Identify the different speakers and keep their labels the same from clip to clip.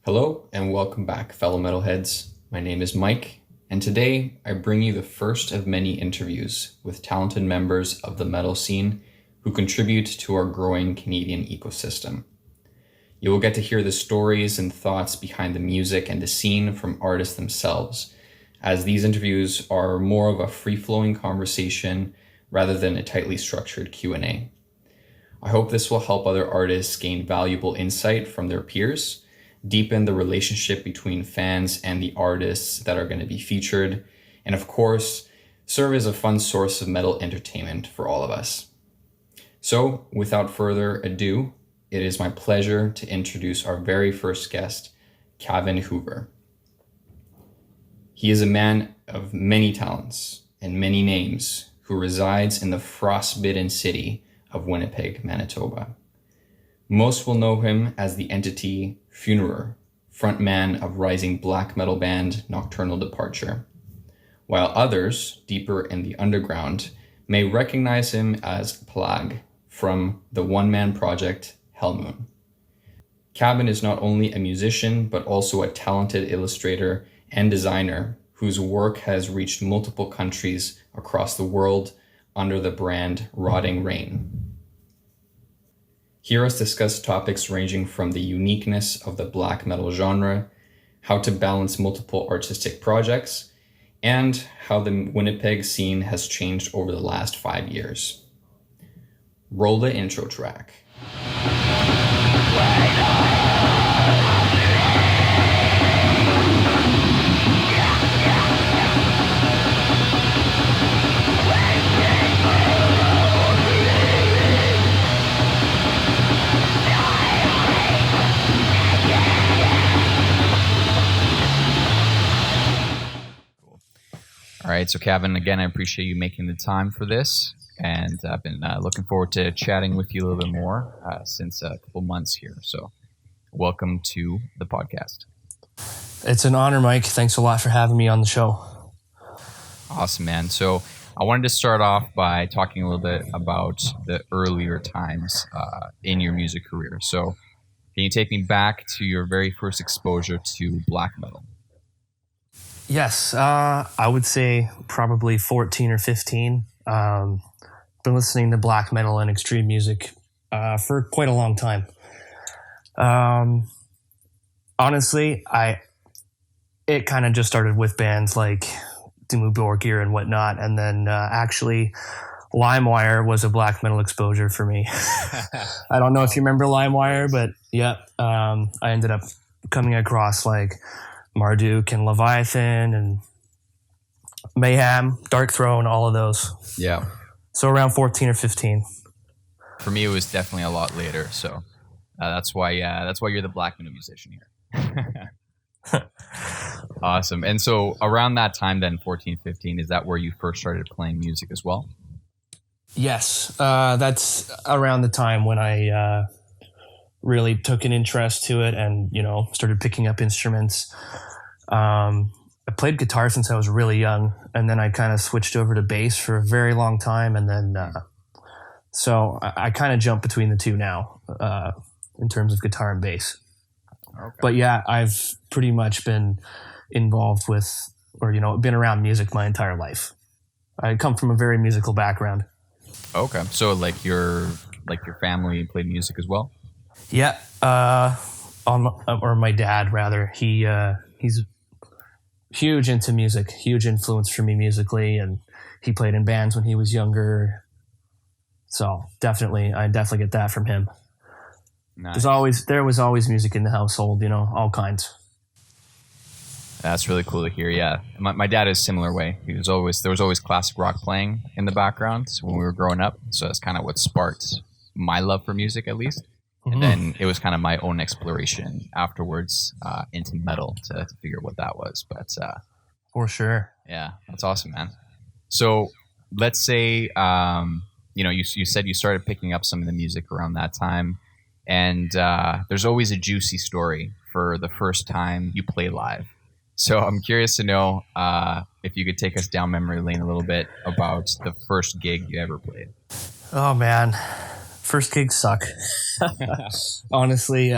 Speaker 1: Hello and welcome back, fellow metalheads. My name is Mike, and today I bring you the first of many interviews with talented members of the metal scene who contribute to our growing Canadian ecosystem. You will get to hear the stories and thoughts behind the music and the scene from artists themselves, as these interviews are more of a free-flowing conversation rather than a tightly structured Q&A. I hope this will help other artists gain valuable insight from their peers, deepen the relationship between fans and the artists that are going to be featured, and of course, serve as a fun source of metal entertainment for all of us. So, without further ado, it is my pleasure to introduce our very first guest, Cavan Hoover. He is a man of many talents and many names who resides in the frostbitten city of Winnipeg, Manitoba. Most will know him as the entity Funeror, frontman of rising black metal band Nocturnal Departure, while others, deeper in the underground, may recognize him as Plague from the one-man project Hellmoon. Cavan is not only a musician, but also a talented illustrator and designer whose work has reached multiple countries across the world under the brand Rotting Rain. Hear us discuss topics ranging from the uniqueness of the black metal genre, how to balance multiple artistic projects, and how the Winnipeg scene has changed over the last 5 years. Roll the intro track.
Speaker 2: All right, so Cavan, again, I appreciate you making the time for this, and I've been looking forward to chatting with you a little bit more since a couple months here. So welcome to the podcast.
Speaker 3: It's an honor, Mike. Thanks a lot for having me on the show.
Speaker 2: Awesome, man. So I wanted to start off by talking a little bit about the earlier times in your music career. So can you take me back to your very first exposure to black metal?
Speaker 3: Yes, I would say probably 14 or 15. Been listening to black metal and extreme music for quite a long time. Honestly, it kind of just started with bands like Dimmu Borgir and whatnot, and then actually LimeWire was a black metal exposure for me. I don't know if you remember LimeWire, but yeah, I ended up coming across like Marduk and Leviathan and Mayhem, Dark Throne, all of those.
Speaker 2: Yeah.
Speaker 3: So around 14 or 15.
Speaker 2: For me, it was definitely a lot later. So that's why you're the black metal musician here. Awesome. And so around that time then, 14, 15, is that where you first started playing music as well?
Speaker 3: Yes. That's around the time when I really took an interest to it and, started picking up instruments. I played guitar since I was really young, and then I kind of switched over to bass for a very long time. And then, so I kind of jump between the two now, in terms of guitar and bass. Okay. But yeah, I've pretty much been involved with, or, been around music my entire life. I come from a very musical background. Okay.
Speaker 2: So like your family played music as well?
Speaker 3: Yeah. Or my dad rather. He's huge into music, huge influence for me musically, and he played in bands when he was younger. So I definitely get that from him. Nice. There was always music in the household, all kinds.
Speaker 2: That's really cool to hear. Yeah, my dad is a similar way. There was always classic rock playing in the background when we were growing up. So that's kind of what sparked my love for music, at least. And then it was kind of my own exploration afterwards into metal to figure out what that was. But
Speaker 3: for sure,
Speaker 2: yeah, that's awesome, man. So let's say you said you started picking up some of the music around that time, and there's always a juicy story for the first time you play live. So I'm curious to know if you could take us down memory lane a little bit about the first gig you ever played.
Speaker 3: Oh man. First gigs suck. Honestly,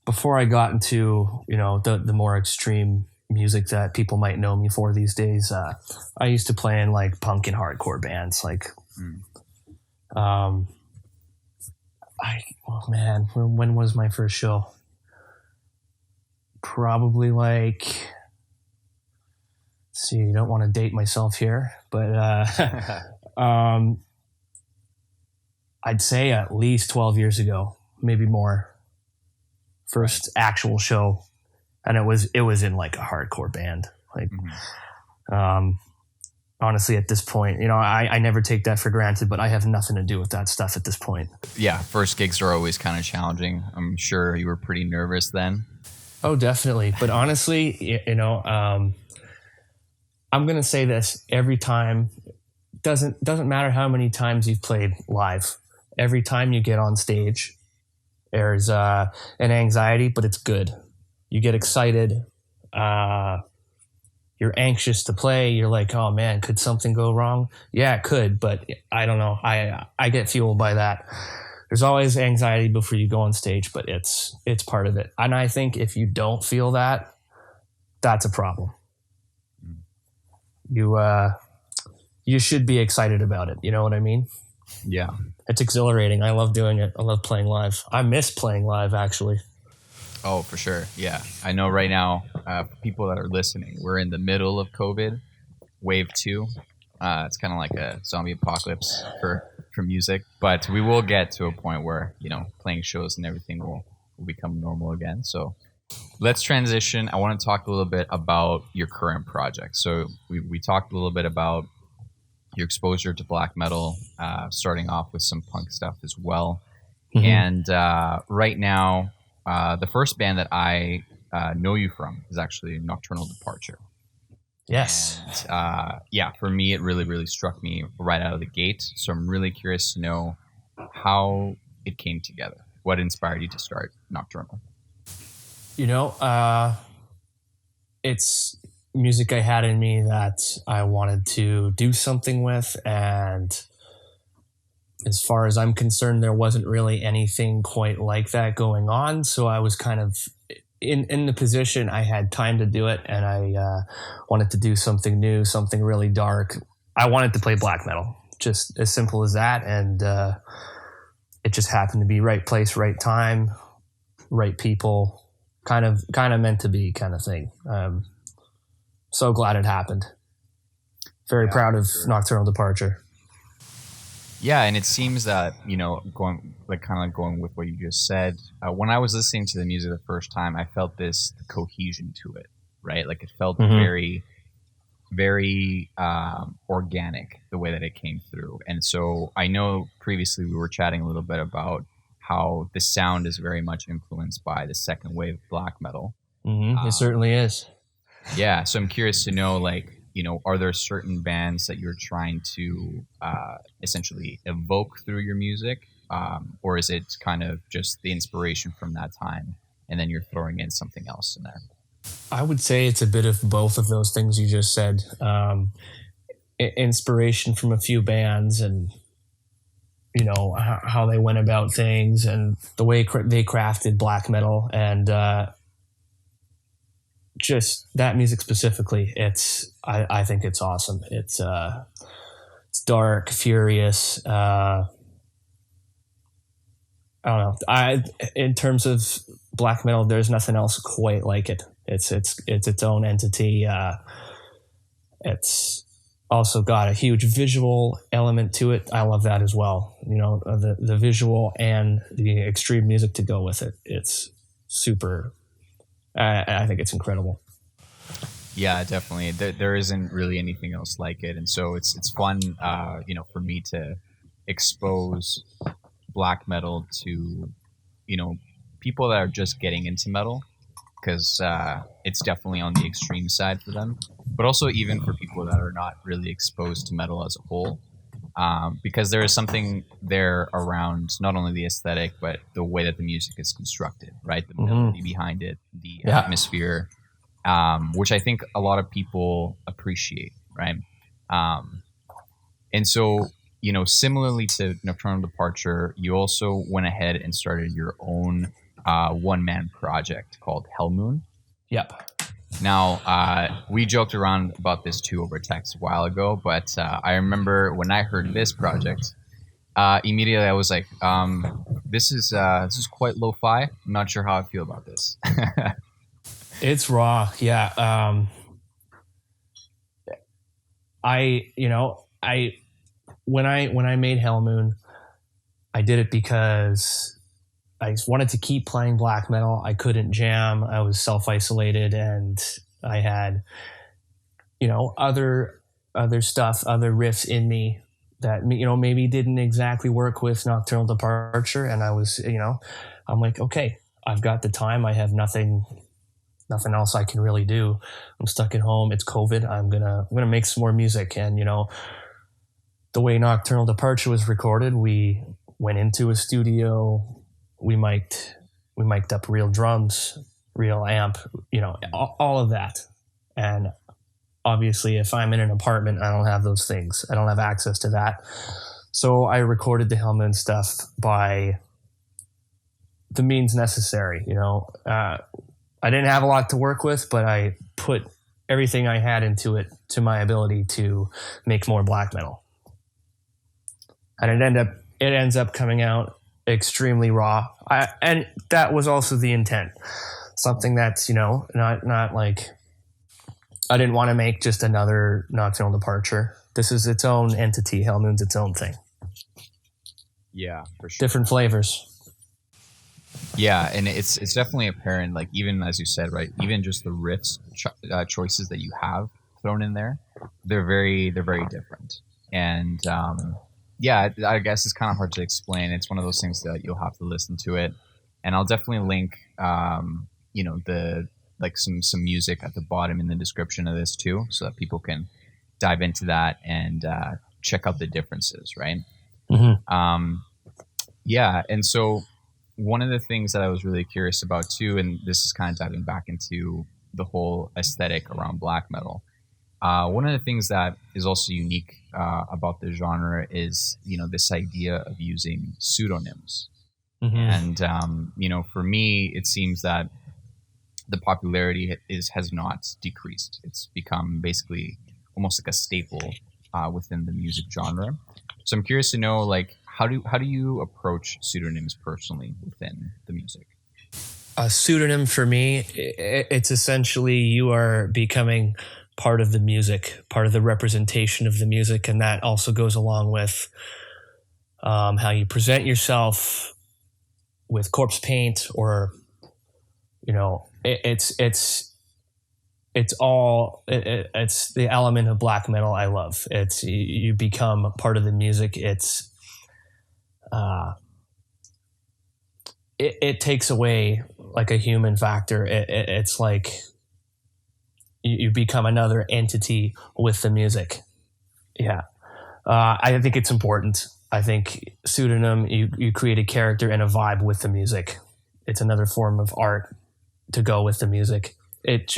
Speaker 3: before I got into, the more extreme music that people might know me for these days, I used to play in like punk and hardcore bands. Like, when was my first show? Probably like, see, I don't want to date myself here, but I'd say at least 12 years ago, maybe more. First actual show, and it was in like a hardcore band. Like, honestly, at this point, I never take that for granted, but I have nothing to do with that stuff at this point.
Speaker 2: Yeah, first gigs are always kind of challenging. I'm sure you were pretty nervous then.
Speaker 3: Oh, definitely. But honestly, I'm gonna say this every time. Doesn't matter how many times you've played live. Every time you get on stage, there's an anxiety, but it's good. You get excited. You're anxious to play. You're like, oh man, could something go wrong? Yeah, it could, but I don't know. I get fueled by that. There's always anxiety before you go on stage, but it's part of it. And I think if you don't feel that, that's a problem. You should be excited about it. You know what I mean?
Speaker 2: Yeah.
Speaker 3: It's exhilarating. I love doing it. I love playing live. I miss playing live, actually.
Speaker 2: Oh, for sure. Yeah. I know right now, people that are listening, we're in the middle of COVID, wave 2. It's kind of like a zombie apocalypse for music, but we will get to a point where, playing shows and everything will become normal again. So let's transition. I want to talk a little bit about your current project. So we talked a little bit about your exposure to black metal, starting off with some punk stuff as well. And right now, the first band that I know you from is actually Nocturnal Departure.
Speaker 3: Yes.
Speaker 2: And, for me, it really, really struck me right out of the gate. So I'm really curious to know how it came together. What inspired you to start Nocturnal?
Speaker 3: It's music I had in me that I wanted to do something with. And as far as I'm concerned, there wasn't really anything quite like that going on. So I was kind of in the position, I had time to do it, and I wanted to do something new, something really dark. I wanted to play black metal, just as simple as that. And it just happened to be right place, right time, right people, kind of meant to be kind of thing. So glad it happened. Very proud of Nocturnal Departure.
Speaker 2: Yeah, and it seems that, going with what you just said, when I was listening to the music the first time, I felt this cohesion to it, right? Like it felt very, very organic, the way that it came through. And so I know previously we were chatting a little bit about how the sound is very much influenced by the second wave of black metal.
Speaker 3: It certainly is.
Speaker 2: Yeah, so I'm curious to know, are there certain bands that you're trying to essentially evoke through your music? Or is it kind of just the inspiration from that time and then you're throwing in something else in there?
Speaker 3: I would say it's a bit of both of those things you just said. Inspiration from a few bands and, how they went about things and the way they crafted black metal and just that music specifically. I think it's awesome. It's dark, furious. I don't know. In terms of black metal, there's nothing else quite like it. It's its own entity. It's also got a huge visual element to it. I love that as well. The visual and the extreme music to go with it. It's super. I think it's incredible.
Speaker 2: Yeah, definitely. There isn't really anything else like it, and so it's fun, for me to expose black metal to, people that are just getting into metal, because it's definitely on the extreme side for them, but also even for people that are not really exposed to metal as a whole, because there is something there around not only the aesthetic, but the way that the music is constructed, right? The melody behind it, the atmosphere, which I think a lot of people appreciate, right? And so, similarly to Nocturnal Departure, you also went ahead and started your own one-man project called Hellmoon.
Speaker 3: Yep.
Speaker 2: Now, we joked around about this too over text a while ago, but I remember when I heard this project, immediately I was like, this is quite lo-fi. I'm not sure how I feel about this.
Speaker 3: It's raw. Yeah. When I made Hellmoon, I did it because I just wanted to keep playing black metal. I couldn't jam. I was self-isolated, and I had, other stuff, other riffs in me that, maybe didn't exactly work with Nocturnal Departure. And I was, I'm like, okay, I've got the time. I have nothing else I can really do. I'm stuck at home. It's COVID. I'm gonna make some more music. And the way Nocturnal Departure was recorded, we went into a studio. We mic'd up real drums, real amp, all of that. And obviously, if I'm in an apartment, I don't have those things. I don't have access to that. So I recorded the Hellmoon stuff by the means necessary. I didn't have a lot to work with, but I put everything I had into it to my ability to make more black metal. And it ends up coming out extremely raw. And that was also the intent. Something that's, not like, I didn't want to make just another Nocturnal Departure. This is its own entity. Hellmoon's its own thing.
Speaker 2: Yeah, for sure.
Speaker 3: Different flavors.
Speaker 2: Yeah, and it's definitely apparent, like, even as you said, right, even just the riffs choices that you have thrown in there, they're very different. And yeah, I guess it's kind of hard to explain. It's one of those things that you'll have to listen to it. And I'll definitely link some music at the bottom in the description of this too, so that people can dive into that and check out the differences, right?
Speaker 3: Mm-hmm.
Speaker 2: Yeah, and so one of the things that I was really curious about too, and this is kind of diving back into the whole aesthetic around black metal. One of the things that is also unique about the genre is, this idea of using pseudonyms.
Speaker 3: Mm-hmm.
Speaker 2: And, for me, it seems that the popularity has not decreased. It's become basically almost like a staple within the music genre. So I'm curious to know, like, how do you approach pseudonyms personally within the music?
Speaker 3: A pseudonym for me, it's essentially you are becoming part of the music, part of the representation of the music, and that also goes along with how you present yourself with corpse paint, or it's the element of black metal I love. It's you become part of the music. It takes away like a human factor. It's like you become another entity with the music. Yeah. I think it's important. I think pseudonym, you create a character and a vibe with the music. It's another form of art to go with the music. It's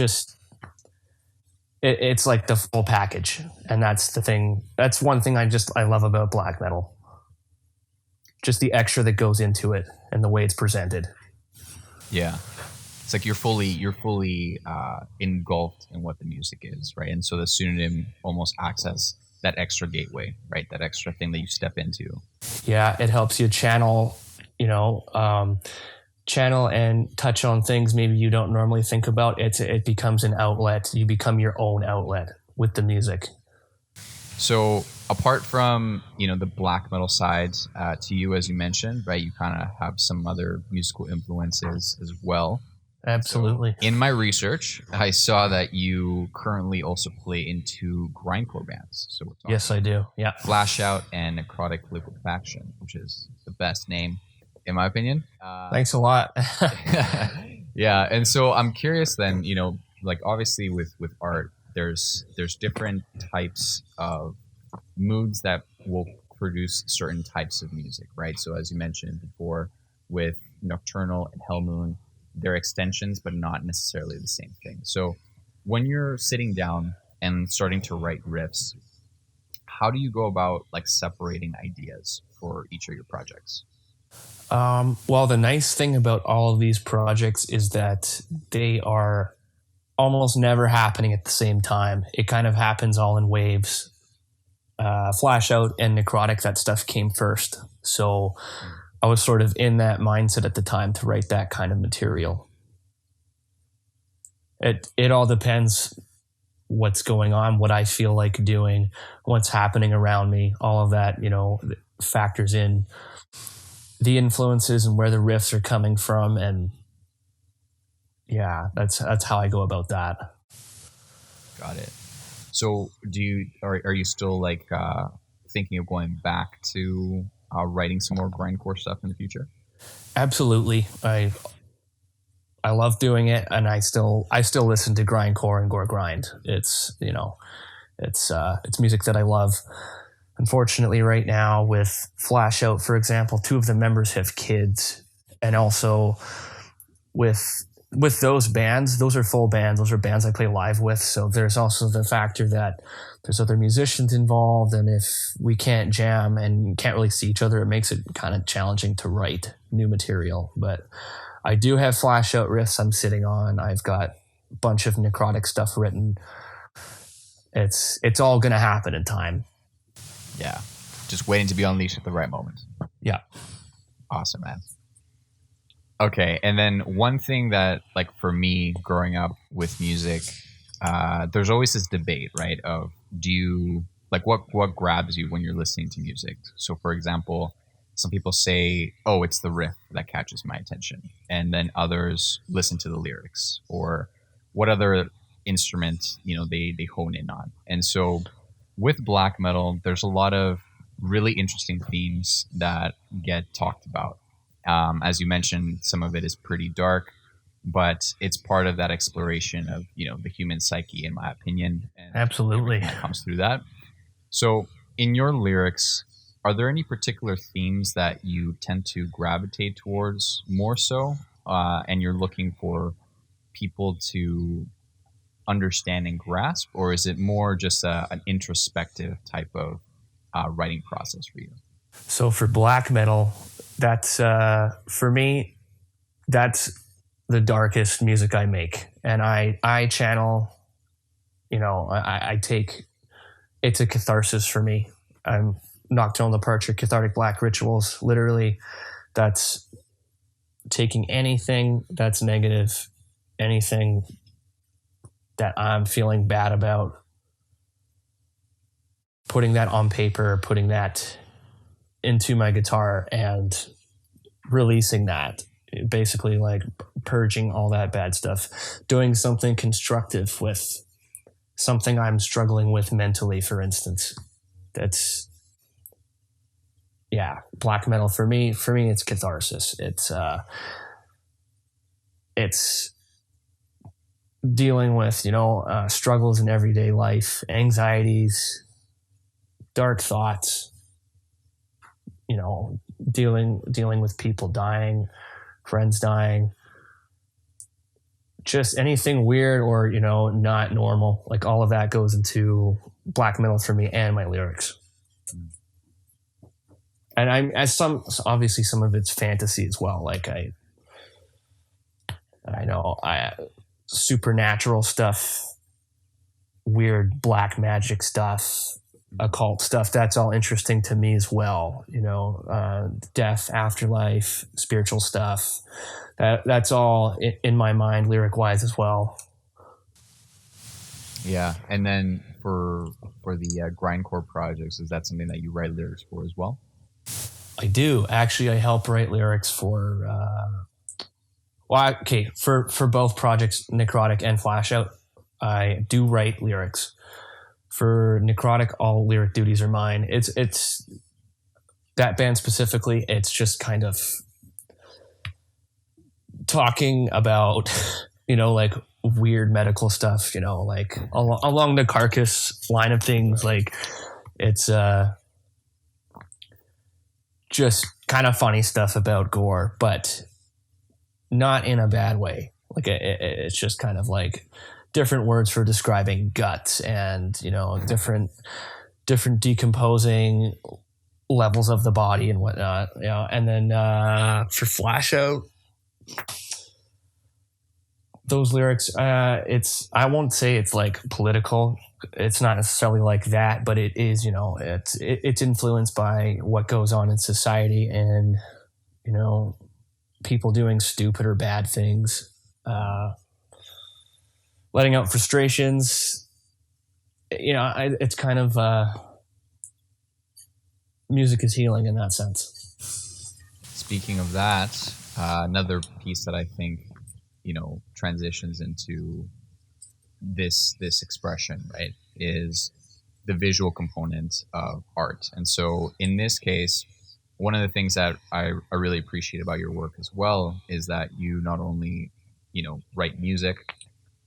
Speaker 3: like the full package. And that's the thing. That's one thing I love about black metal. Just the extra that goes into it and the way it's presented.
Speaker 2: Yeah. It's like you're fully engulfed in what the music is, right? And so the pseudonym almost acts as that extra gateway, right? That extra thing that you step into.
Speaker 3: Yeah, it helps you channel and touch on things maybe you don't normally think about. It becomes an outlet. You become your own outlet with the music.
Speaker 2: So apart from, the black metal side to you, as you mentioned, right, you kind of have some other musical influences as well.
Speaker 3: Absolutely.
Speaker 2: So in my research, I saw that you currently also play in 2 grindcore bands. So we're talking
Speaker 3: yes, I do. Yeah.
Speaker 2: Flash Out and Necrotic Liquefaction, which is the best name, in my opinion.
Speaker 3: Thanks a lot.
Speaker 2: Yeah, and so I'm curious then, like obviously with art, there's different types of moods that will produce certain types of music, right? So as you mentioned before, with Nocturnal and Hellmoon, they're extensions, but not necessarily the same thing. So when you're sitting down and starting to write riffs, how do you go about like separating ideas for each of your projects?
Speaker 3: Well, the nice thing about all of these projects is that they are almost never happening at the same time. It kind of happens all in waves. Flash Out and Necrotic, that stuff came first. So I was sort of in that mindset at the time to write that kind of material. It all depends what's going on, what I feel like doing, what's happening around me. All of that, factors in the influences and where the riffs are coming from. And yeah, that's how I go about that.
Speaker 2: Got it. So are you still like thinking of going back to writing some more grindcore stuff in the future?
Speaker 3: Absolutely. I love doing it, and I still listen to grindcore and gore grind. It's it's music that I love. Unfortunately, right now with Flash Out, for example, 2 of the members have kids, and also with those bands, those are full bands. Those are bands I play live with. So there's also the factor that there's other musicians involved. And if we can't jam and can't really see each other, it makes it kind of challenging to write new material. But I do have Flash Out riffs I'm sitting on. I've got a bunch of Necrotic stuff written. It's all going to happen in time.
Speaker 2: Yeah. Just waiting to be unleashed at the right moment.
Speaker 3: Yeah.
Speaker 2: Awesome, man. Okay, and then one thing that, like, for me, growing up with music, there's always this debate, right, of what grabs you when you're listening to music? So, for example, some people say, oh, it's the riff that catches my attention, and then others listen to the lyrics, or what other instrument, they hone in on. And so with black metal, there's a lot of really interesting themes that get talked about. As you mentioned, some of it is pretty dark, but it's part of that exploration of, the human psyche, in my opinion. And
Speaker 3: absolutely.
Speaker 2: that comes through that. So in your lyrics, are there any particular themes that you tend to gravitate towards more so? And you're looking for people to understand and grasp, or is it more just an introspective type of writing process for you?
Speaker 3: So for black metal, that's for me, that's the darkest music I make, and I channel, I take, it's a catharsis for me. I'm Nocturnal Departure, cathartic black rituals. Literally, that's taking anything that's negative, anything that I'm feeling bad about, putting that on paper, putting that into my guitar and releasing that, basically like purging all that bad stuff, doing something constructive with something I'm struggling with mentally, for instance. That's, yeah, black metal for me, it's catharsis. It's dealing with, struggles in everyday life, anxieties, dark thoughts, dealing with people dying, friends dying, just anything weird or, not normal. Like all of that goes into black metal for me and my lyrics. And obviously some of it's fantasy as well. Like I know supernatural stuff, weird black magic stuff, occult stuff, that's all interesting to me as well. Death, afterlife, spiritual stuff, that's all in my mind lyric wise as well.
Speaker 2: Yeah. And then for the grindcore projects, is that something that you write lyrics for as well?
Speaker 3: I do. Actually, I help write lyrics for for both projects, Necrotic and Flash Out. I do write lyrics. For Necrotic, all lyric duties are mine. It's that band specifically, it's just kind of talking about, like weird medical stuff, like along the Carcass line of things. Like it's just kind of funny stuff about gore, but not in a bad way. Like it's just kind of like different words for describing guts and, different decomposing levels of the body and whatnot. And then for Flash Out, those lyrics, I won't say it's like political. It's not necessarily like that, but it is, it's influenced by what goes on in society and, people doing stupid or bad things, letting out frustrations. It's kind of, music is healing in that sense.
Speaker 2: Speaking of that, another piece that I think, transitions into this expression, right, is the visual component of art. And so in this case, one of the things that I really appreciate about your work as well is that you not only, write music,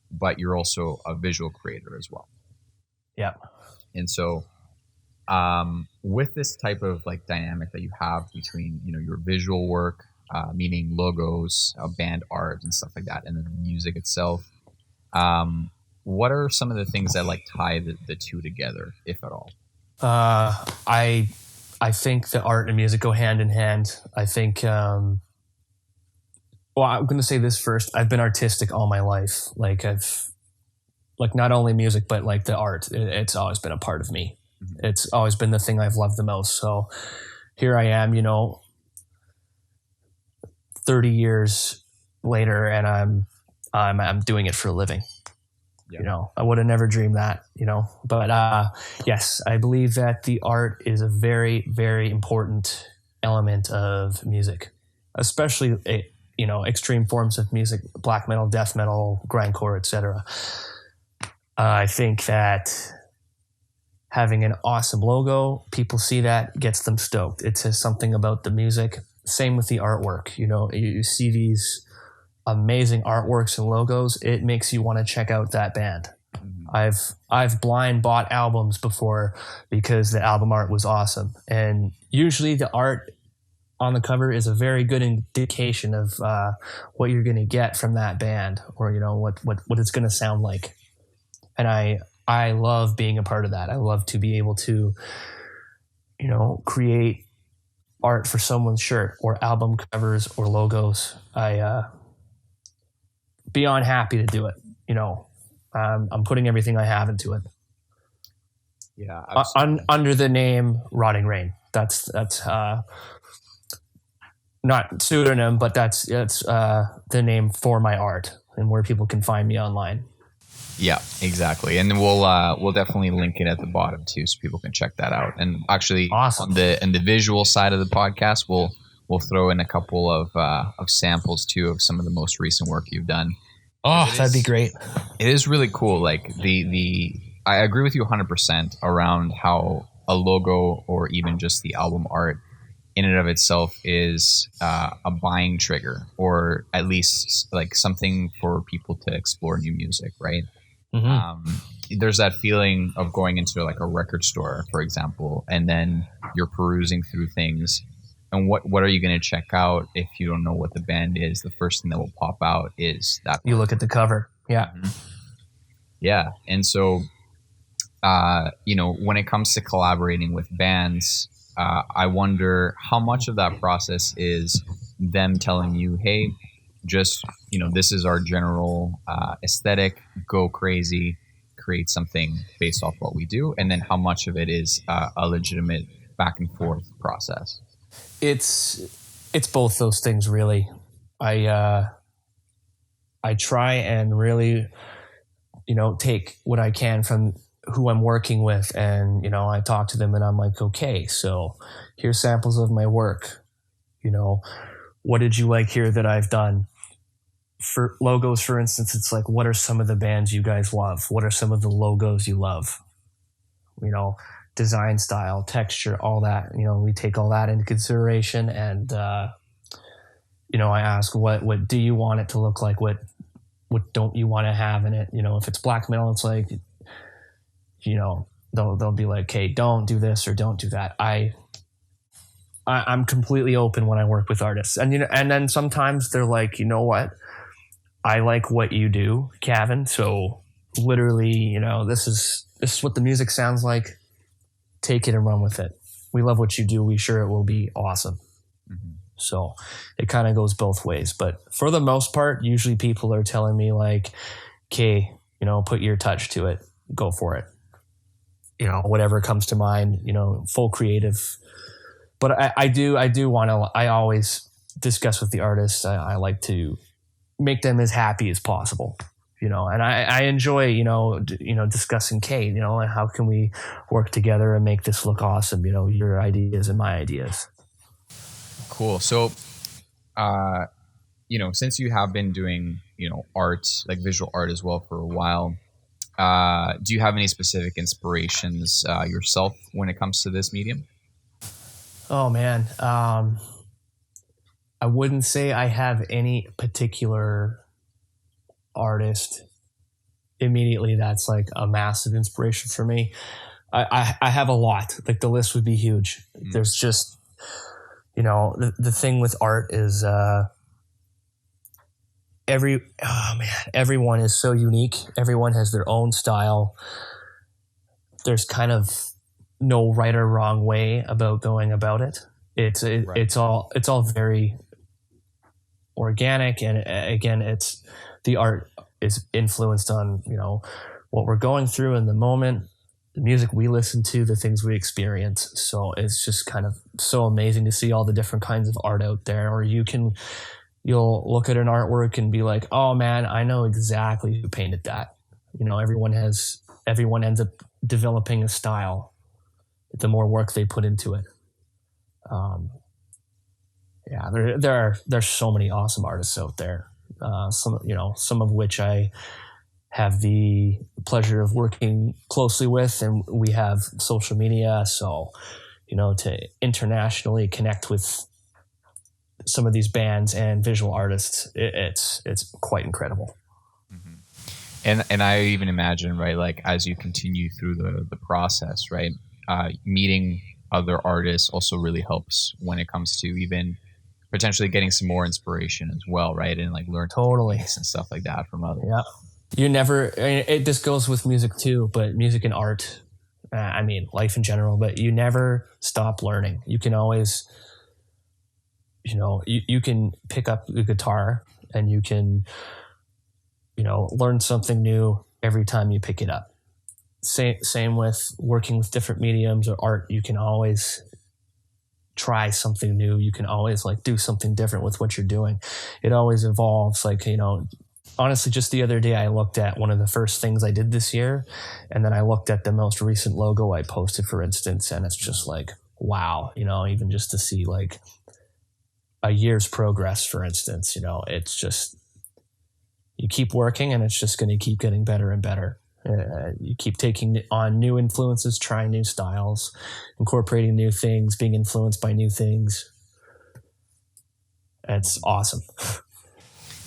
Speaker 2: but you're also a visual creator as well.
Speaker 3: Yeah.
Speaker 2: And so with this type of like dynamic that you have between, your visual work, meaning logos, band art and stuff like that, and then the music itself, what are some of the things that like tie the two together, if at all?
Speaker 3: I think the art and music go hand in hand. I think, I'm going to say this first. I've been artistic all my life. Like not only music, but like the art, it's always been a part of me. Mm-hmm. It's always been the thing I've loved the most. So here I am, 30 years later, and I'm doing it for a living. Yeah. I would have never dreamed that, but yes, I believe that the art is a very, very important element of music, especially, extreme forms of music, black metal, death metal, grindcore, etc. I think that having an awesome logo, people see that, gets them stoked. It says something about the music. Same with the artwork. You see these amazing artworks and logos, it makes you want to check out that band. Mm-hmm. I've blind bought albums before because the album art was awesome, and usually the art on the cover is a very good indication of what you're going to get from that band, or what it's going to sound like. And I love being a part of that. I love to be able to create art for someone's shirt or album covers or logos. Beyond happy to do it. I'm putting everything I have into it.
Speaker 2: Yeah,
Speaker 3: under the name Rotting Rain. That's not pseudonym, but that's the name for my art and where people can find me online.
Speaker 2: Yeah, exactly. And we'll definitely link it at the bottom too, so people can check that out. And actually, awesome. On the visual side of the podcast, we'll throw in a couple of samples too of some of the most recent work you've done.
Speaker 3: Oh, that'd be great.
Speaker 2: It is really cool. Like I agree with you 100% around how a logo or even just the album art in and of itself is a buying trigger, or at least like something for people to explore new music, right? Mm-hmm. There's that feeling of going into like a record store, for example, and then you're perusing through things. And what are you going to check out if you don't know what the band is? The first thing that will pop out is that
Speaker 3: you look at the cover. Yeah.
Speaker 2: Mm-hmm. Yeah. And so, when it comes to collaborating with bands, I wonder how much of that process is them telling you, hey, just, this is our general aesthetic, go crazy, create something based off what we do. And then how much of it is a legitimate back and forth process?
Speaker 3: It's both those things, really. I try and really, take what I can from who I'm working with, and I talk to them and I'm like, okay, so here's samples of my work. What did you like here that I've done? For logos, for instance, it's like, what are some of the bands you guys love? What are some of the logos you love? Design style, texture, all that. We take all that into consideration, and I ask, what do you want it to look like? What don't you want to have in it? If it's black metal, it's like, they'll be like, hey, don't do this or don't do that. I'm completely open when I work with artists, and and then sometimes they're like, you know what, I like what you do, Cavan. So literally, this is what the music sounds like. Take it and run with it. we love what you do. We sure it will be awesome.
Speaker 2: Mm-hmm.
Speaker 3: So it kind of goes both ways. But for the most part, usually people are telling me like, okay, you know, put your touch to it, go for it. You know, whatever comes to mind, you know, full creative. But I do want to, I always discuss with the artists. I like to make them as happy as possible, you know, and I enjoy, you know, discussing, Kate, you know, how can we work together and make this look awesome? You know, your ideas and my ideas.
Speaker 2: Cool. So, you know, since you have been doing, you know, art, like visual art as well for a while, do you have any specific inspirations yourself when it comes to this medium?
Speaker 3: Oh man. I wouldn't say I have any particular artist immediately that's like a massive inspiration for me. I have a lot. Like the list would be huge.
Speaker 2: Mm.
Speaker 3: There's just, you know, the thing with art is everyone is so unique. Everyone has their own style. There's kind of no right or wrong way about going about it. It's all very organic, and again, it's the art is influenced on, you know, what we're going through in the moment, the music we listen to, the things we experience. So it's just kind of so amazing to see all the different kinds of art out there. Or you'll look at an artwork and be like, oh man, I know exactly who painted that. You know, everyone ends up developing a style the more work they put into it. There's so many awesome artists out there. Some of which I have the pleasure of working closely with, and we have social media. So, you know, to internationally connect with some of these bands and visual artists, it's quite incredible.
Speaker 2: Mm-hmm. And I even imagine, right, like as you continue through the process, right, meeting other artists also really helps when it comes to even potentially getting some more inspiration as well, right? And like learn
Speaker 3: totally
Speaker 2: and stuff like that from others.
Speaker 3: Yeah, this goes with music too, but music and art, I mean life in general, but you never stop learning. You can always, you know, you can pick up the guitar and you can, you know, learn something new every time you pick it up. Same with working with different mediums or art. You can always try something new. You can always like do something different with what you're doing. It always evolves. Like, you know, honestly, just the other day I looked at one of the first things I did this year, and then I looked at the most recent logo I posted, for instance, and it's just like, wow, you know, even just to see like a year's progress, for instance, you know, it's just, you keep working and it's just going to keep getting better and better. You keep taking on new influences, trying new styles, incorporating new things, being influenced by new things. It's awesome.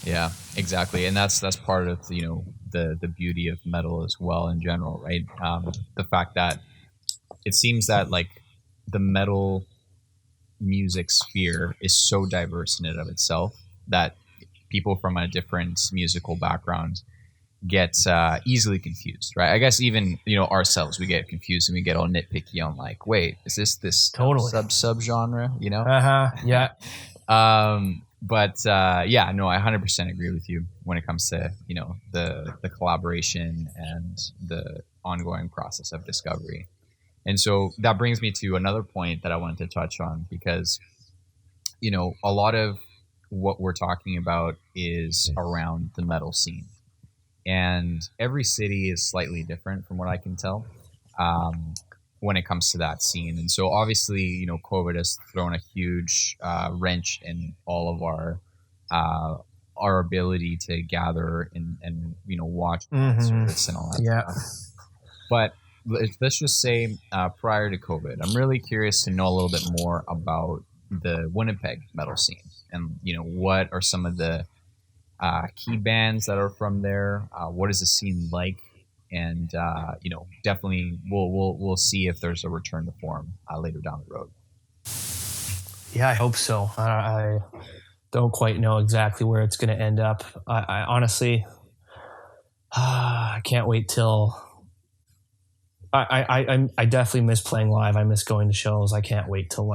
Speaker 2: Yeah, exactly. And that's part of, you know, the beauty of metal as well in general, right? The fact that it seems that like the metal music sphere is so diverse in and of itself that people from a different musical background get easily confused, right? I guess even, you know, ourselves, we get confused and we get all nitpicky on like, wait, is this
Speaker 3: totally
Speaker 2: sub genre, you know?
Speaker 3: Yeah.
Speaker 2: Yeah, no, I 100% agree with you when it comes to, you know, the collaboration and the ongoing process of discovery. And so that brings me to another point that I wanted to touch on, because, you know, a lot of what we're talking about is around the metal scene. And every city is slightly different from what I can tell when it comes to that scene. And so obviously, you know, COVID has thrown a huge wrench in all of our ability to gather and you know, watch concerts and all that stuff. But let's just say prior to COVID, I'm really curious to know a little bit more about the Winnipeg metal scene, and, you know, what are some of the key bands that are from there? What is the scene like? And you know, definitely we'll see if there's a return to form later down the road.
Speaker 3: Yeah, I hope so. I don't quite know exactly where it's going to end up. I honestly, I can't wait till I definitely miss playing live. I miss going to shows. I can't wait till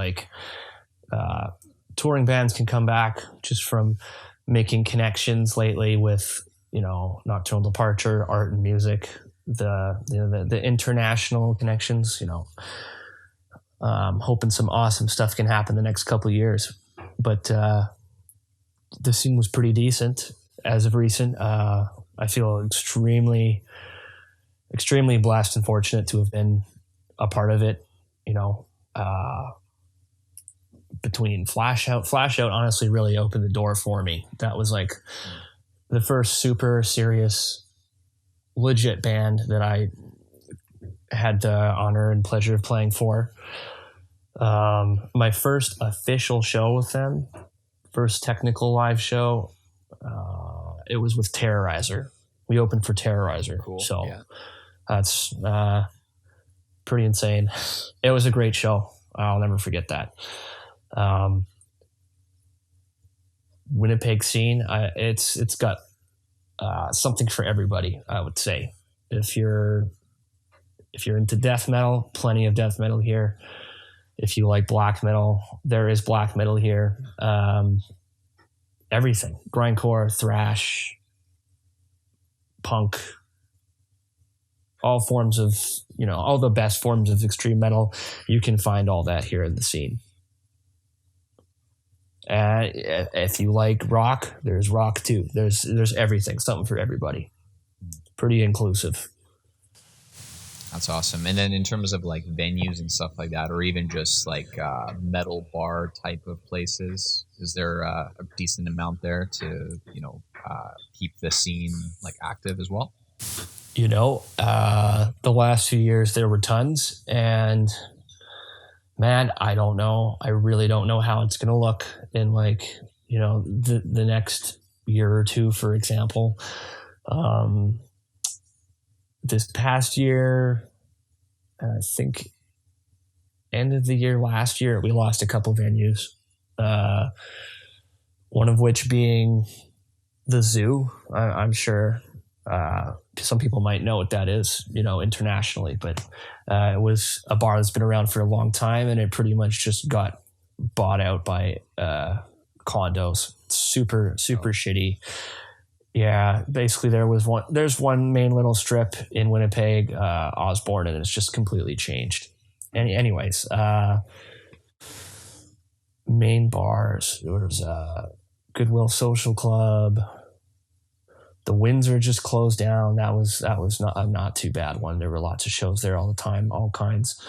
Speaker 3: touring bands can come back, just from making connections lately with, Nocturnal Departure, art and music, the international connections, hoping some awesome stuff can happen the next couple of years. But the scene was pretty decent as of recent. I feel extremely blessed and fortunate to have been a part of it, between Flash Out honestly really opened the door for me. That was like the first super serious, legit band that I had the honor and pleasure of playing for. My first official show with them, first technical live show, it was with Terrorizer. We opened for Terrorizer.
Speaker 2: Cool.
Speaker 3: So that's pretty insane. It was a great show. I'll never forget that. Winnipeg scene, it's got something for everybody, I would say. If you're into death metal, plenty of death metal here. If you like black metal, there is black metal here. Everything. Grindcore, thrash, punk, all forms of, all the best forms of extreme metal. You can find all that here in the scene. If you like rock, there's rock too. There's everything, something for everybody. Pretty inclusive.
Speaker 2: That's awesome. And then in terms of like venues and stuff like that, or even just like metal bar type of places, is there a decent amount there to keep the scene like active as well?
Speaker 3: The last few years there were tons, and man, I don't know. I really don't know how it's going to look in the next year or two, for example. This past year, I think end of the year last year, we lost a couple venues. One of which being the Zoo. I'm sure some people might know what that is, internationally, but it was a bar that's been around for a long time, and it pretty much just got bought out by condos. Super shitty. Yeah, basically there's one main little strip in Winnipeg, Osborne, and it's just completely changed. Anyways, main bars, there was Goodwill Social Club. The Windsor just closed down. That was not too bad one. There were lots of shows there all the time, all kinds.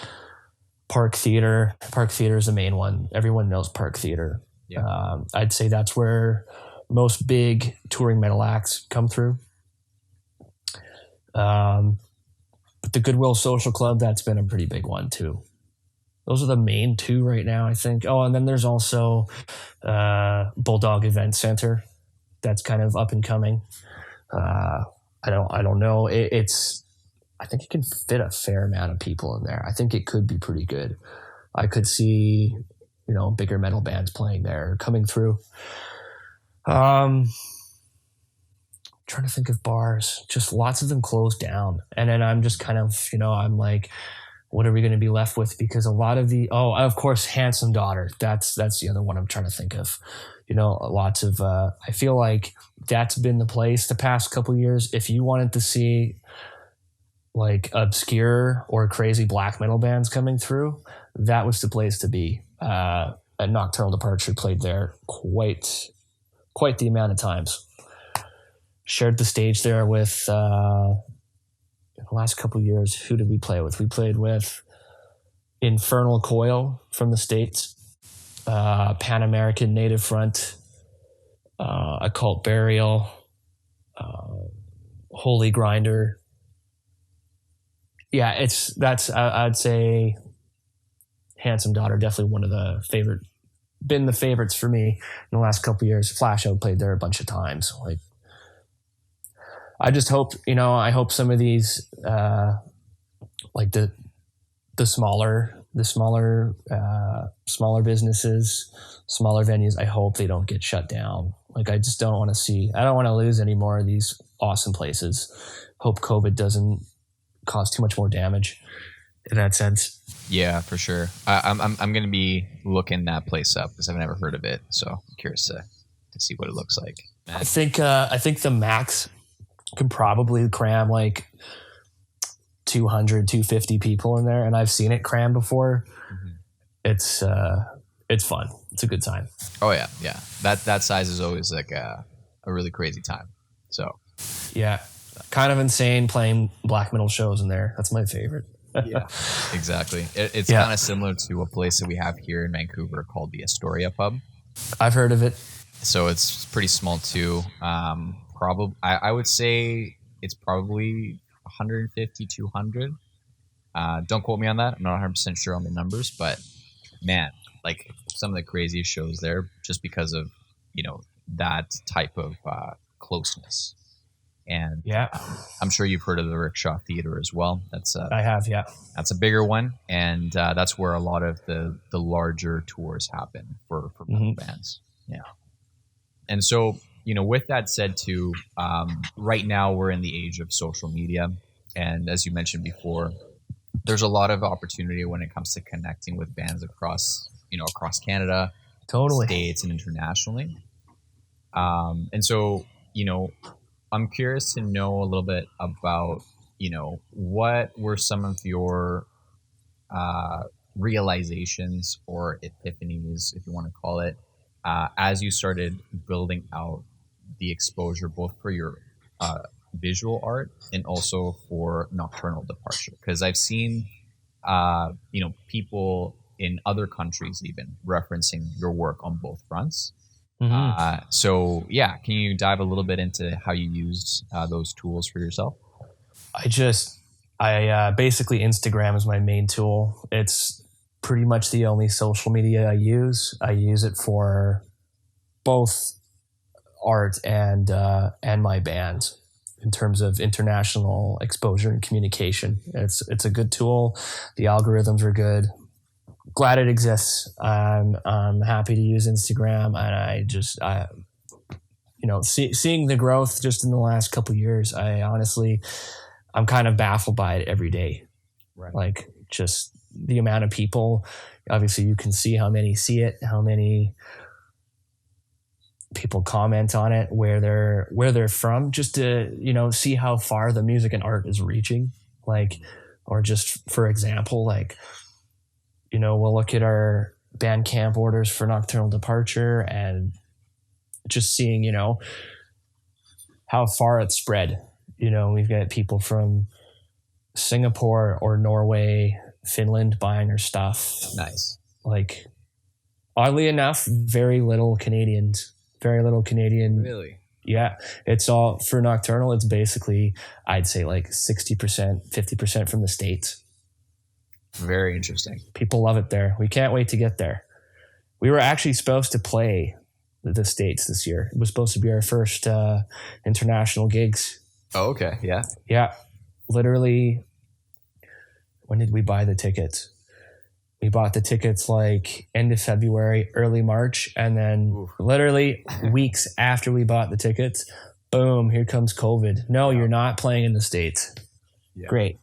Speaker 3: Park Theater is the main one. Everyone knows Park Theater. Yeah. I'd say that's where most big touring metal acts come through. But the Goodwill Social Club, that's been a pretty big one too. Those are the main two right now, I think. Oh, and then there's also Bulldog Event Center. That's kind of up and coming. I don't know. I think it can fit a fair amount of people in there. I think it could be pretty good. I could see, bigger metal bands playing there, coming through. Trying to think of bars, just lots of them closed down. And then I'm just kind of, I'm like, what are we going to be left with? Because a lot of of course, Handsome Daughter. That's the other one I'm trying to think of. Lots of, I feel like that's been the place the past couple of years. If you wanted to see like obscure or crazy black metal bands coming through, that was the place to be. A Nocturnal Departure played there quite the amount of times. Shared the stage there with, the last couple of years, who did we play with? We played with Infernal Coil from the States, Pan American Native Front, Occult Burial, Holy Grinder. Yeah, I'd say Handsome Daughter, definitely one of the favorites for me in the last couple of years. Flash Out played there a bunch of times. Like, I just hope, I hope some of these, like the smaller businesses, smaller venues, I hope they don't get shut down. Like, I don't want to lose any more of these awesome places. Hope COVID cause too much more damage in that sense.
Speaker 2: Yeah, for sure. I'm going to be looking that place up because I've never heard of it. So I'm curious to see what it looks like. Man.
Speaker 3: I think the max can probably cram like 200, 250 people in there. And I've seen it cram before. Mm-hmm. It's fun. It's a good time.
Speaker 2: Oh yeah. Yeah. That size is always like a really crazy time. So
Speaker 3: yeah, kind of insane playing black metal shows in there. That's my favorite.
Speaker 2: Yeah, exactly. It's kind of similar to a place that we have here in Vancouver called the Astoria Pub.
Speaker 3: I've heard of it.
Speaker 2: So it's pretty small too. Probably, I would say it's probably 150, 200. Don't quote me on that. I'm not 100% sure on the numbers, but man, like some of the craziest shows there just because of, that type of closeness. And I'm sure you've heard of the Rickshaw Theater as well.
Speaker 3: I have, yeah.
Speaker 2: That's a bigger one, and that's where a lot of the larger tours happen for metal bands. Yeah. And so, with that said too, right now we're in the age of social media, and as you mentioned before, there's a lot of opportunity when it comes to connecting with bands across Canada,
Speaker 3: totally,
Speaker 2: states, and internationally. And so, I'm curious to know a little bit about, what were some of your realizations or epiphanies, if you want to call it, as you started building out the exposure both for your visual art and also for Nocturnal Departure? Because I've seen, people in other countries even referencing your work on both fronts. Mm-hmm. So yeah, can you dive a little bit into how you used those tools for yourself? I basically Instagram is my main tool. It's pretty much the only social media I use. I use it for both art and my band in terms of international exposure and communication. It's a good tool. The algorithms are good. Glad it exists. I'm happy to use Instagram, and seeing the growth just in the last couple of years, I'm kind of baffled by it every day. Right. Like just the amount of people. Obviously, you can see how many see it, how many people comment on it, where they're from, just to see how far the music and art is reaching. Like, or just for example, like. We'll look at our Bandcamp orders for Nocturnal Departure and just seeing, how far it's spread. We've got people from Singapore or Norway, Finland buying our stuff. Nice.
Speaker 3: Like, oddly enough, very little Canadian.
Speaker 2: Really?
Speaker 3: Yeah. It's all for Nocturnal. It's basically, I'd say like 60%, 50% from the States.
Speaker 2: Very interesting.
Speaker 3: People love it there. We can't wait to get there. We were actually supposed to play the States this year. It was supposed to be our first international gigs.
Speaker 2: Oh, okay. Yeah.
Speaker 3: Yeah. Literally, when did we buy the tickets? We bought the tickets like end of February, early March. And then literally weeks after we bought the tickets, boom, here comes COVID. No, you're not playing in the States. Yeah. Great.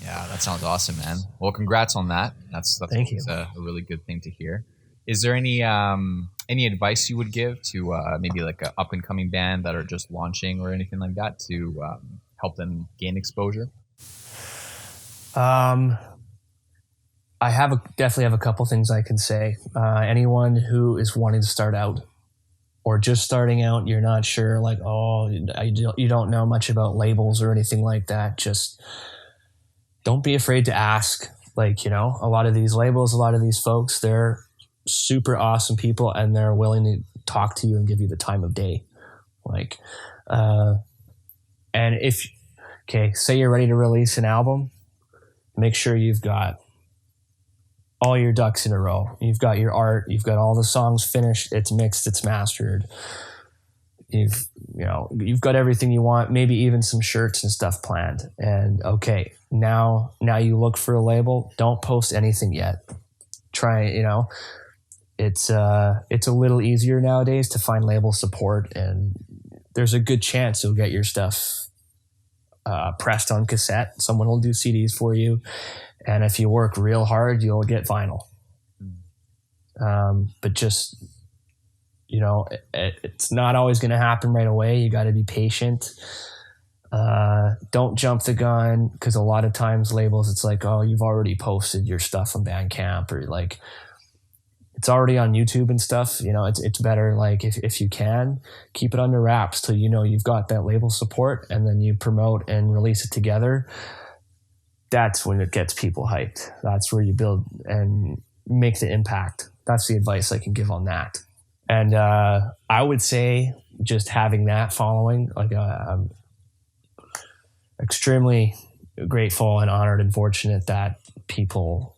Speaker 2: Yeah, that sounds awesome, man. Well, congrats on that. That's
Speaker 3: Thank you.
Speaker 2: A really good thing to hear. Is there any advice you would give to maybe like an up and coming band that are just launching or anything like that to help them gain exposure?
Speaker 3: I definitely have a couple things I can say. Anyone who is wanting to start out or just starting out, you're not sure, like, you don't know much about labels or anything like that. Just don't be afraid to ask. Like, a lot of these labels, a lot of these folks, they're super awesome people and they're willing to talk to you and give you the time of day. Like, and say you're ready to release an album, make sure you've got all your ducks in a row. You've got your art, you've got all the songs finished, it's mixed, it's mastered. You've got everything you want, maybe even some shirts and stuff planned. And now you look for a label. Don't post anything yet. Try, it's a little easier nowadays to find label support, and there's a good chance you'll get your stuff pressed on cassette. Someone will do CDs for you. And if you work real hard, you'll get vinyl. But just, it's not always going to happen right away. You got to be patient. Don't jump the gun, because a lot of times labels, it's like, oh, you've already posted your stuff on Bandcamp, or like it's already on YouTube and stuff. It's better, like, if you can, keep it under wraps till you've got that label support, and then you promote and release it together. That's when it gets people hyped. That's where you build and make the impact. That's the advice I can give on that. And I would say just having that following, like, I'm extremely grateful and honored and fortunate that people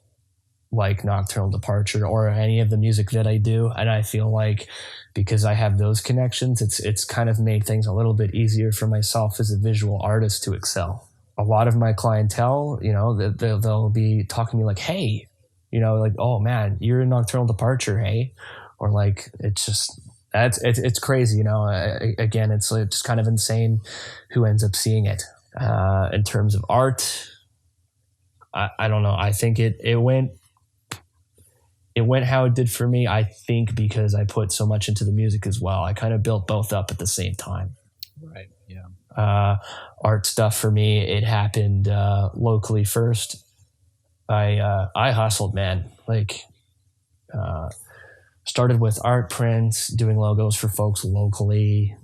Speaker 3: like Nocturnal Departure or any of the music that I do. And I feel like because I have those connections, it's kind of made things a little bit easier for myself as a visual artist to excel. A lot of my clientele, they'll be talking to me like, hey, like, oh man, you're in Nocturnal Departure, hey? Or like, it's crazy, again, it's just kind of insane who ends up seeing it. In terms of art, I don't know. I think it went how it did for me. I think because I put so much into the music as well. I kind of built both up at the same time.
Speaker 2: Right. Yeah.
Speaker 3: Art stuff for me, it happened locally first. I hustled, man. Like, started with art prints, doing logos for folks locally.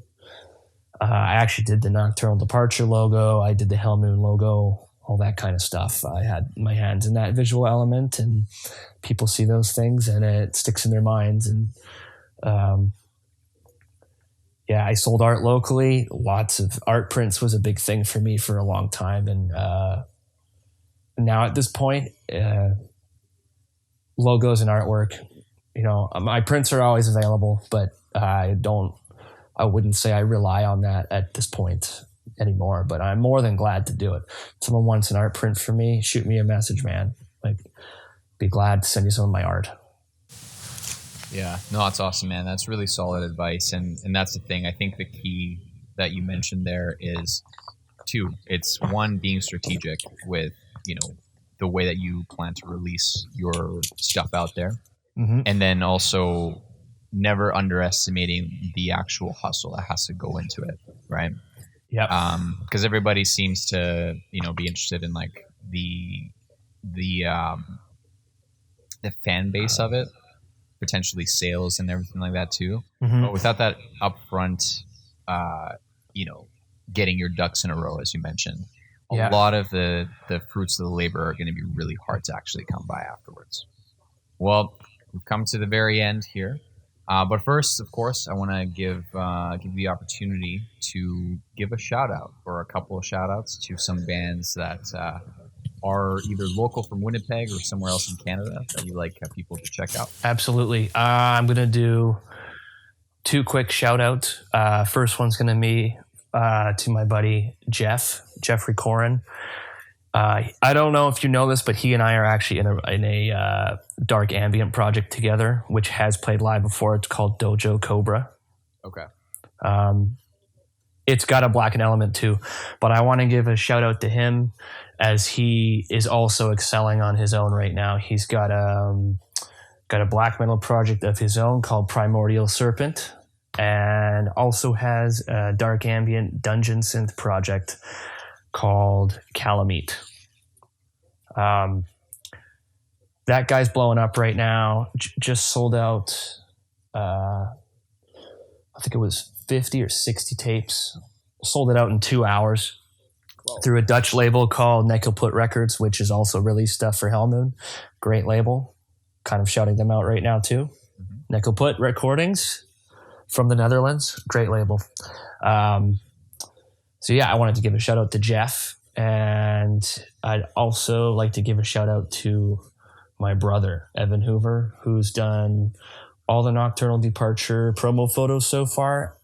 Speaker 3: I actually did the Nocturnal Departure logo. I did the Hellmoon logo, all that kind of stuff. I had my hands in that visual element, and people see those things and it sticks in their minds. And I sold art locally. Lots of art prints was a big thing for me for a long time. And now at this point, logos and artwork, my prints are always available, but I wouldn't say I rely on that at this point anymore, but I'm more than glad to do it. If someone wants an art print for me, shoot me a message, man. Like, be glad to send you some of my art.
Speaker 2: Yeah, no, that's awesome, man. That's really solid advice. And that's the thing. I think the key that you mentioned there is two. It's one, being strategic with, the way that you plan to release your stuff out there. Mm-hmm. And then also never underestimating the actual hustle that has to go into it, right? Yeah. Because everybody seems to, be interested in like the fan base of it, potentially sales and everything like that too. Mm-hmm. But without that upfront, getting your ducks in a row, as you mentioned, a lot of the fruits of the labor are going to be really hard to actually come by afterwards. Well, we've come to the very end here. But first, of course, I want to give you the opportunity to give a shout out or a couple of shout outs to some bands that are either local from Winnipeg or somewhere else in Canada that you like people to check out. Absolutely.
Speaker 3: I'm going to do two quick shout outs. First one's going to be to my buddy Jeffrey Corin. I don't know if you know this, but he and I are actually in a dark ambient project together, which has played live before. It's called Dojo Cobra.
Speaker 2: Okay.
Speaker 3: It's got a blackened element too, but I want to give a shout out to him as he is also excelling on his own right now. He's got a black metal project of his own called Primordial Serpent, and also has a dark ambient dungeon synth project called Calamite. That guy's blowing up right now. Just sold out, I think it was 50 or 60 tapes. Sold it out in 2 hours. Whoa. Through a Dutch label called Nekkelput Records, which is also released stuff for Hellmoon. Great label. Kind of shouting them out right now too. Mm-hmm. Nekkelput Recordings from the Netherlands. Great label. So I wanted to give a shout out to Jeff, and I'd also like to give a shout out to my brother, Cavan Hoover, who's done all the Nocturnal Departure promo photos so far,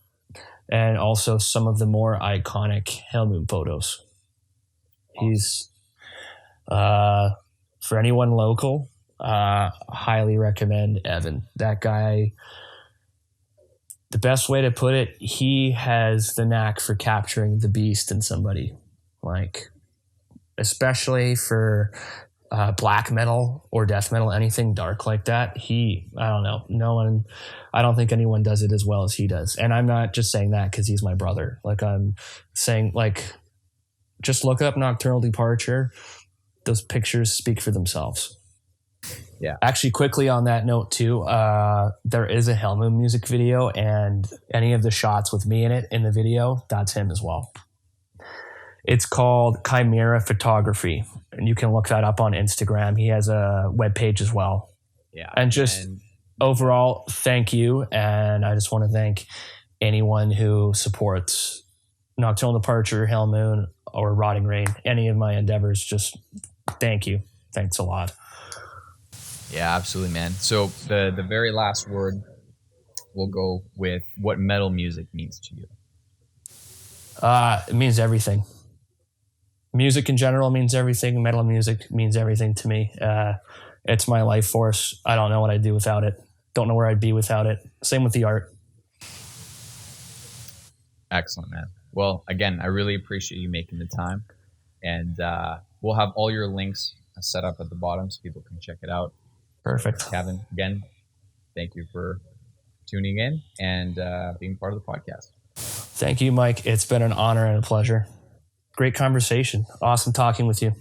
Speaker 3: and also some of the more iconic Hellmoon photos. He's, for anyone local, highly recommend Evan. That guy, the best way to put it, he has the knack for capturing the beast in somebody. like especially for black metal or death metal, anything dark like that. I don't know. I don't think anyone does it as well as he does. And I'm not just saying that because he's my brother. Like, I'm saying, like, just look up Nocturnal Departure. Those pictures speak for themselves.
Speaker 2: Yeah.
Speaker 3: Actually, quickly on that note too, there is a Hellmoon music video, and any of the shots with me in it in the video, that's him as well. It's called 𝘕𝐵𝑬𝑅𝑎 Photography, and you can look that up on Instagram. He has a webpage as well.
Speaker 2: Yeah.
Speaker 3: And overall, thank you. And I just want to thank anyone who supports Nocturnal Departure, Hellmoon, or Rotting Rain, any of my endeavors. Just thank you. Thanks a lot.
Speaker 2: Yeah, absolutely, man. So the very last word, we'll go with what metal music means to you.
Speaker 3: It means everything. Music in general means everything. Metal music means everything to me. It's my life force. I don't know what I'd do without it. Don't know where I'd be without it. Same with the art.
Speaker 2: Excellent, man. Well, again, I really appreciate you making the time. And we'll have all your links set up at the bottom so people can check it out.
Speaker 3: Perfect.
Speaker 2: Cavan, again, thank you for tuning in and being part of the podcast.
Speaker 3: Thank you, Mike. It's been an honor and a pleasure. Great conversation. Awesome talking with you.